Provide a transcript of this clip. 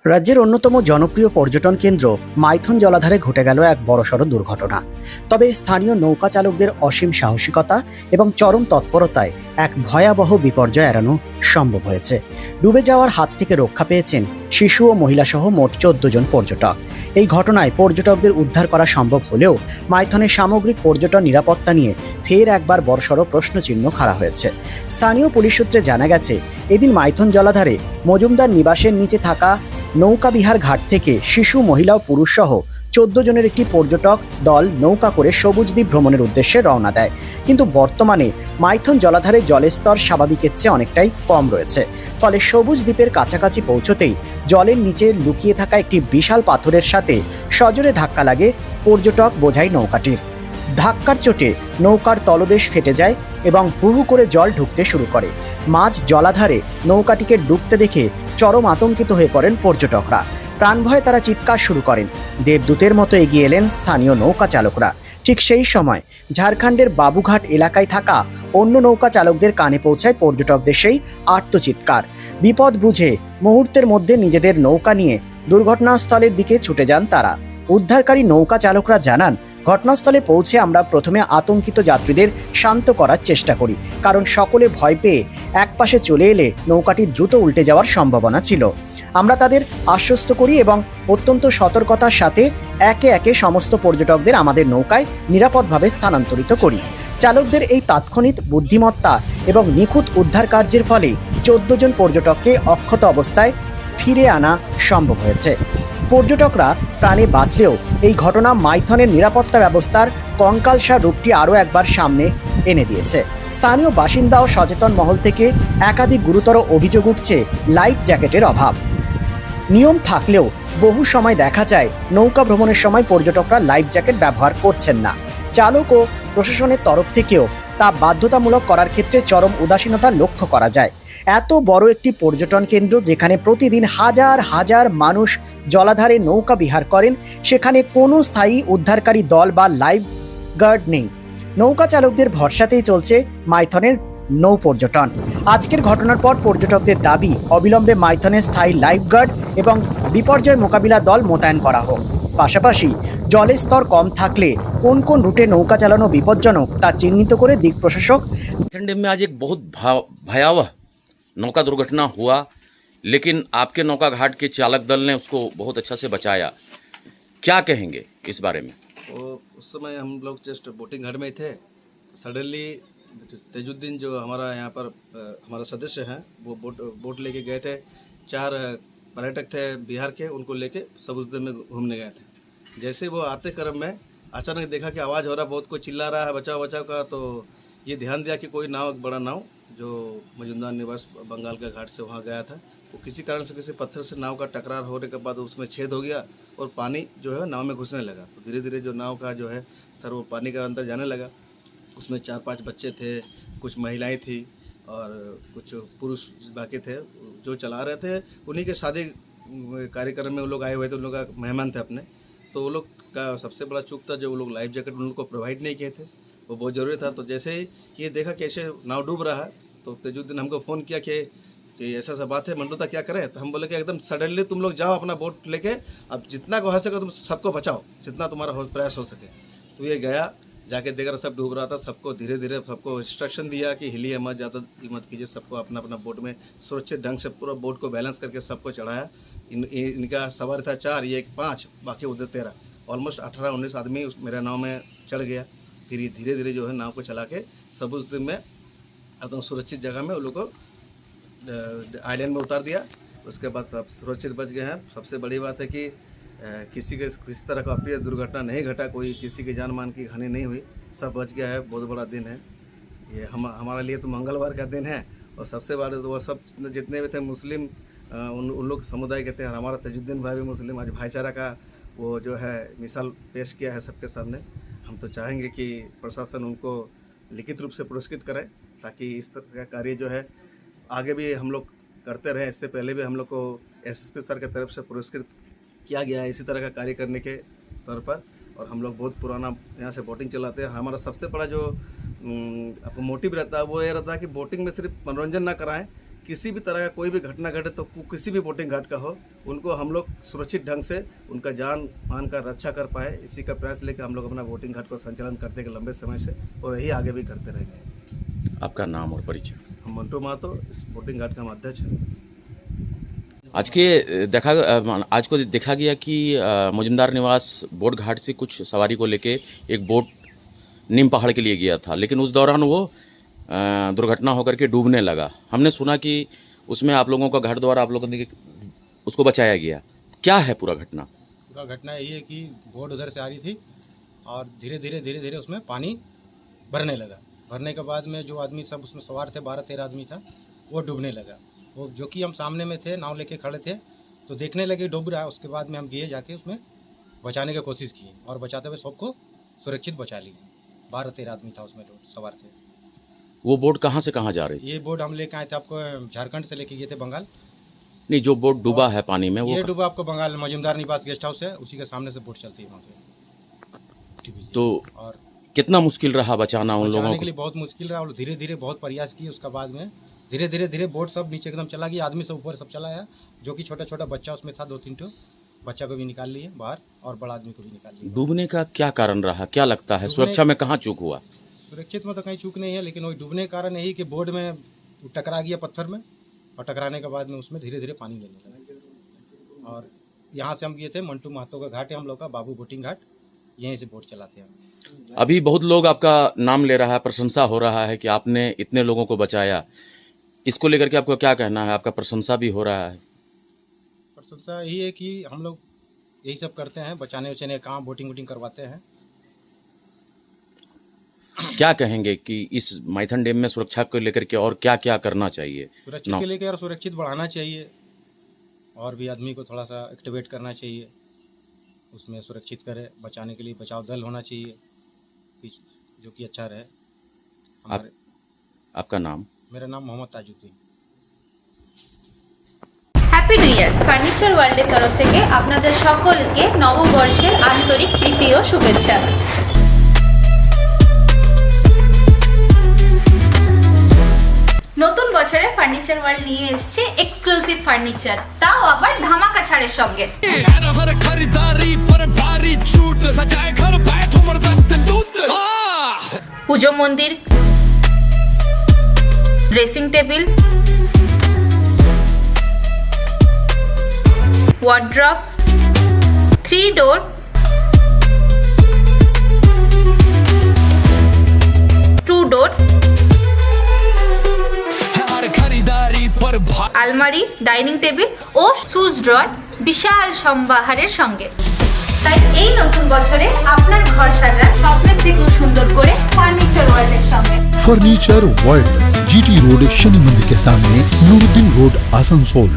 রাজ্যের অন্যতম জনপ্রিয় পর্যটন কেন্দ্র মাইথন জলাধারে ঘটে গেল এক বড়সড় দুর্ঘটনা। তবে স্থানীয় নৌকা চালকদের অসীম সাহসিকতা এবং চরম তৎপরতায় এক ভয়াবহ বিপর্যয় এড়ানো সম্ভব হয়েছে। ডুবে যাওয়ার হাত থেকে রক্ষা পেয়েছেন শিশু ও মহিলাসহ মোট 14 জন পর্যটক। এই ঘটনায় পর্যটকদের উদ্ধার করা সম্ভব হলেও মাইথনের সামগ্রিক পর্যটন নিরাপত্তা নিয়ে ফের একবার বড়সড় প্রশ্নচিহ্ন খাড়া হয়েছে। স্থানীয় পুলিশ সূত্রে জানা গেছে, এদিন মাইথন জলাধারে মজুমদার নিবাসের নিচে থাকা নৌকাবিহার ঘাট থেকে শিশু, মহিলা ও পুরুষ সহ 14 জনের একটি পর্যটক দল নৌকা করে সবুজ দ্বীপ ভ্রমণের উদ্দেশ্যে রওনা দেয়। কিন্তু বর্তমানে মাইথন জলাধারে জলের স্তর স্বাভাবিকের চেয়ে অনেকটাই কম রয়েছে। ফলে সবুজ দ্বীপের কাছাকাছি পৌঁছতেই জলের নিচে লুকিয়ে থাকা একটি বিশাল পাথরের সাথে সজোরে ধাক্কা লাগে পর্যটক বোঝাই নৌকাটির। ধাক্কার চোটে নৌকার তলদেশ ফেটে যায় এবং হু হু করে জল ঢুকতে শুরু করে। মাঝ জলাধারে নৌকাটিকে ডুবতে দেখে চরম আতঙ্কিত হয়ে পড়েন পর্যটকরা। প্রাণভয়ে তারা চিৎকার শুরু করেন। দেবদূতের মতো এগিয়ে এলেন স্থানীয় নৌকা চালকরা। ঠিক সেই সময় ঝাড়খণ্ডের বাবুঘাট এলাকায় থাকা অন্য নৌকা চালকদের কানে পৌঁছায় পর্যটকদের সেই আর্তচিৎকার। বিপদ বুঝে মুহূর্তের মধ্যে নিজেদের নৌকা নিয়ে দুর্ঘটনাস্থলের দিকে ছুটে যান তারা। উদ্ধারকারী নৌকা চালকরা জানান, ঘটনাস্থলে পৌঁছে আমরা প্রথমে আতঙ্কিত যাত্রীদের শান্ত করার চেষ্টা করি, কারণ সকলে ভয় পেয়ে একপাশে চলে এলে নৌকাটি দ্রুত উল্টে যাওয়ার সম্ভাবনা ছিল। আমরা তাদের আশ্বস্ত করি এবং অত্যন্ত সতর্কতার সাথে একে একে সমস্ত পর্যটকদের আমাদের নৌকায় নিরাপদভাবে স্থানান্তরিত করি। চালকদের এই তাৎক্ষণিক বুদ্ধিমত্তা এবং নিখুঁত উদ্ধার কার্যের ফলে 14 জন পর্যটককে অক্ষত অবস্থায় ফিরে আনা সম্ভব হয়েছে। পর্যটকরা প্রাণে বাঁচলেও এই ঘটনা মাইথনের নিরাপত্তা ব্যবস্থার কঙ্কালসার রূপটি আরও একবার সামনে এনে দিয়েছে। স্থানীয় বাসিন্দা ও সচেতন মহল থেকে একাধিক গুরুতর অভিযোগ উঠছে লাইফ জ্যাকেটের অভাব। নিয়ম থাকলেও বহু সময় দেখা যায় নৌকা ভ্রমণের সময় পর্যটকরা লাইফ জ্যাকেট ব্যবহার করছেন না। চালক ও প্রশাসনের তরফ থেকেও তা বাধ্যতামূলক করার ক্ষেত্রে চরম উদাসীনতা লক্ষ্য করা যায়। এত বড় একটি পর্যটন কেন্দ্র যেখানে প্রতিদিন হাজার হাজার মানুষ জলাধারে নৌকা বিহার করেন, সেখানে কোনো স্থায়ী উদ্ধারকারী দল বা লাইফ গার্ড নেই। নৌকা চালকদের ভরসাতেই চলছে মাইথনের নৌ পর্যটন। আজকের ঘটনার পর পর্যটকদের দাবি, অবিলম্বে মাইথনে স্থায়ী লাইফ গার্ড এবং বিপর্যয় মোকাবিলা দল মোতায়েন করা হোক। পাশাপাশি জলের স্তর কম থাকলে কোন কোন রুটে নৌকা চালানো বিপজ্জনক তা চিহ্নিত করে দিক প্রশাসক। ठंडे में आज एक बहुत भयावह नौका दुर्घटना हुआ, लेकिन आपके नौका घाट के चालक दल ने उसको बहुत अच्छा से बचाया। क्या कहेंगे इस बारे में? वो उस समय हम लोग जस्ट बोटिंग घाट में ही थे, तो सडनली तेजुद्दीन जो हमारा यहाँ पर हमारा सदस्य हैं, वो बोट लेके गए थे। 4 पर्यटक थे बिहार के, उनको लेके समुद्र में घूमने गए थे। जैसे वो आते क्रम में अचानक देखा कि आवाज़ हो रहा, बहुत कोई चिल्ला रहा है बचाओ बचाओ का। तो ये ध्यान दिया कि कोई नाव, एक बड़ा नाव जो मजुमदार निवास बंगाल का घाट से वहाँ गया था, वो किसी कारण से किसी पत्थर से नाव का टकरार होने के बाद उसमें छेद हो गया और पानी जो है नाव में घुसने लगा। तो धीरे धीरे जो नाव का जो है स्तर वो पानी का अंदर जाने लगा। उसमें 4-5 बच्चे थे, कुछ महिलाएं थी और कुछ पुरुष बाकी थे जो चला रहे थे। उन्हीं के शादी कार्यक्रम में वो लोग आए हुए थे, उन लोग का मेहमान थे अपने। तो वो लोग का सबसे बड़ा चूक था जो वो लोग लाइफ जैकेट उन लोग को प्रोवाइड नहीं किए थे, वो बहुत ज़रूरी था। तो जैसे ही ये देखा कि ऐसे नाव डूब रहा है, तो तेजुद्दीन हमको फ़ोन किया कि ऐसा सा बात है मंडोता, क्या करें। तो हम बोले कि एकदम सडनली तुम लोग जाओ अपना बोट लेके, अब जितना को हो सके तुम सबको बचाओ, जितना तुम्हारा प्रयास हो सके। तो ये गया, जाके देखकर सब डूब रहा था। सबको धीरे धीरे सबको इंस्ट्रक्शन दिया कि हिलिए मत, ज़्यादा मत कीजिए, सबको अपना अपना बोट में सुरक्षित ढंग से पूरा बोट को बैलेंस करके सबको चढ़ाया। इनका सवार था 4, ये 5, बाकी उधर 13, ऑलमोस्ट 18-19 आदमी मेरा नाव में चढ़ गया। फिर ये धीरे धीरे जो है नाव को चला के समुद्र में एकदम सुरक्षित जगह में उन लोग को आइलैंड में उतार दिया। उसके बाद सब सुरक्षित बच गए हैं। सबसे बड़ी बात है कि किसी तरह का अप्रिय दुर्घटना नहीं घटा, कोई किसी की जान मान की हानि नहीं हुई, सब बच गया है। बहुत बड़ा दिन है ये, हमारे लिए तो मंगलवार का दिन है। और सबसे बड़ा तो वो सब जितने भी थे मुस्लिम उन लोग समुदाय के थे। हमारा तजुद्दीन भाई भी मुस्लिम, आज भाईचारा का वो जो है मिसाल पेश किया है सबके सामने। हम तो चाहेंगे कि प्रशासन उनको लिखित रूप से पुरस्कृत करे, ताकि इस तरह का कार्य जो है आगे भी हम लोग करते रहें। इससे पहले भी हम लोग को एसएसपी सर की तरफ से पुरस्कृत किया गया है इसी तरह का कार्य करने के तौर पर। और हम लोग बहुत पुराना यहाँ से बोटिंग चलाते हैं। हमारा सबसे बड़ा जो मोटिव रहता है वो ये रहता है कि बोटिंग में सिर्फ मनोरंजन ना कराएं, किसी भी तरह का कोई भी घटना घटे तो किसी भी बोटिंग घाट का हो, उनको हम लोग सुरक्षित ढंग से उनका जान मान का रक्षा कर पाए, इसी का प्रयास लेकर हम लोग अपना बोटिंग घाट को संचालन करते हैं लंबे समय से, और यही आगे भी करते रहेंगे। आपका नाम और परिचय? हम मंटू महतो, इस बोटिंग घाट का हम अध्यक्ष हैं। आज को देखा गया कि मौजूमदार निवास बोट घाट से कुछ सवारी को लेके एक बोट नीम पहाड़ के लिए गया था, लेकिन उस दौरान वो दुर्घटना होकर के डूबने लगा। हमने सुना कि उसमें आप लोगों का घाट द्वारा आप लोगों ने उसको बचाया गया। क्या है पूरा घटना? पूरा घटना यही है कि बोट उधर से आ रही थी और धीरे धीरे उसमें पानी भरने लगा। भरने के बाद में जो आदमी सब उसमें सवार थे, 12-13 आदमी था, वो डूबने लगा। वो जो कि हम सामने में थे, नाव लेके खड़े थे, तो देखने लगे डूब रहा है। उसके बाद में हम गए जाके उसमें बचाने की कोशिश की और बचाते हुए सबको सुरक्षित बचा लिए। 12-13 आदमी था उसमें सवार थे। वो बोट कहाँ से कहाँ जा रही थी? ये बोट हम लेके आए थे, आपको झारखंड से लेके गए थे बंगाल। नहीं, जो बोट डूबा है पानी में वो ये डूबा आपको बंगाल मौजूमदार निवास गेस्ट हाउस है, उसी के सामने से बोट चलती है वहाँ से। तो और कितना मुश्किल रहा बचाना उन लोगों बचाने के को? लिए बहुत मुश्किल रहा और धीरे धीरे बहुत प्रयास किए। उसके बाद में धीरे धीरे बोट सब नीचे एकदम चला गया, आदमी सब ऊपर सब चला आया। जो कि छोटा छोटा बच्चा उसमें था, 2-3 ठो बच्चा को भी निकाल लिए बाहर और बड़ा आदमी को भी निकाल लिए। डूबने का क्या कारण रहा, क्या लगता है? सुरक्षा में कहाँ चूक हुआ? सुरक्षित में तो कहीं चूक नहीं है, लेकिन वही डूबने का कारण यही कि बोट में टकरा गया पत्थर में, और टकराने के बाद में उसमें धीरे धीरे पानी लेने लगा। और यहाँ से हम गए थे मंटू महतो का घाट है हम लोग का, बाबू बोटिंग घाट, यहीं से बोट चलाते हैं। अभी बहुत लोग आपका नाम ले रहा है, प्रशंसा हो रहा है कि आपने इतने लोगों को बचाया। इसको लेकर के आपको क्या कहना है? आपका प्रशंसा भी हो रहा है। प्रशंसा यही है कि हम लोग यही सब करते हैं, बचाने उचाने का काम, बोटिंग करवाते हैं। क्या कहेंगे कि इस माइथन डैम में सुरक्षा को लेकर के और क्या क्या करना चाहिए? सुरक्षित के लेकर सुरक्षित बढ़ाना चाहिए, और भी आदमी को थोड़ा सा एक्टिवेट करना चाहिए, उसमें सुरक्षित करे। बचाने के लिए बचाव दल होना चाहिए जो कि अच्छा रहे। आपका नाम? मेरा नाम Mohammed Tajuddin. Happy new year. Furniture ওয়ার্ল্ডের তরফ থেকে আপনাদের সকলকে নববর্ষের আন্তরিক প্রীতি ও শুভেচ্ছা। নতুন বছরে ফার্নিচার ওয়ার্ল্ড নিয়ে এসেছে এক্সক্লুসিভ ফার্নিচার, তাও আবার ধামাকা ছাড়ের সঙ্গে। পুজো মন্দির, ড্রেসিং টেবিল, ওয়ার্ড্রপ, 3 ডোর, 2 ডোর, আলমারি, ডাইনিং টেবিল ও শুজ ড্রয়ার বিশাল সম্ভারের সঙ্গে। তাই এই নতুন বছরে আপনার ঘর সাজান স্বপ্নের থেকেও সুন্দর করে ফার্নিচার ওয়ার্ল্ডের সঙ্গে। Furniture world, GT road, Shani मंदिर के सामने, नूरुद्दीन रोड, आसनसोल।